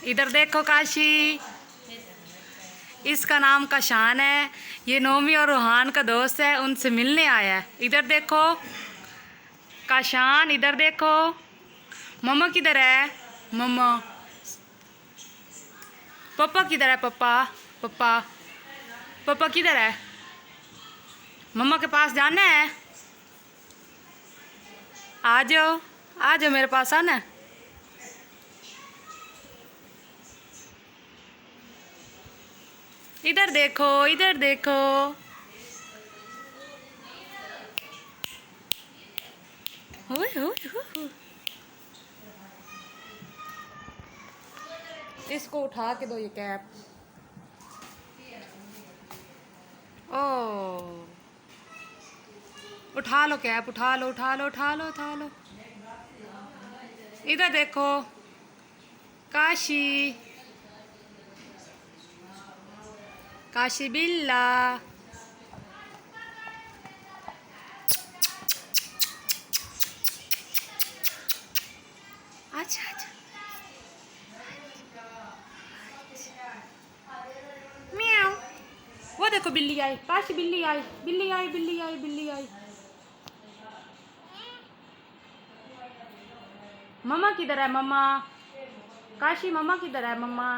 इधर देखो काशी, इसका नाम काशान है। ये नोमी और रूहान का दोस्त है, उनसे मिलने आया है। इधर देखो काशान, इधर देखो। मम्मा किधर है? मम्मा। पापा किधर है? पापा पापा पापा किधर है? मम्मा के पास जाना है। आ जाओ, आ जाओ, मेरे पास आना है। इधर देखो, इधर देखो। ओए ओए ओए। इसको उठा के दो ये कैप। ओ, उठा लो कैप, उठा लो, उठा लो, उठा लो, उठा लो। इधर देखो काशी, काशी बिल्ला। अच्छा अच्छा। म्याऊ। वो देखो बिल्ली आई, काशी बिल्ली आई, बिल्ली आई, बिल्ली आई, बिल्ली आई। मम्मा किधर है? मम्मा काशी, मम्मा किधर है? मम्मा।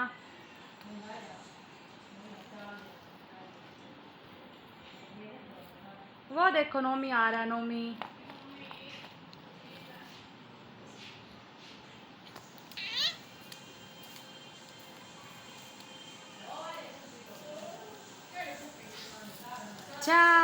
वो देखो नोमी आ रहा है, नोमी। चा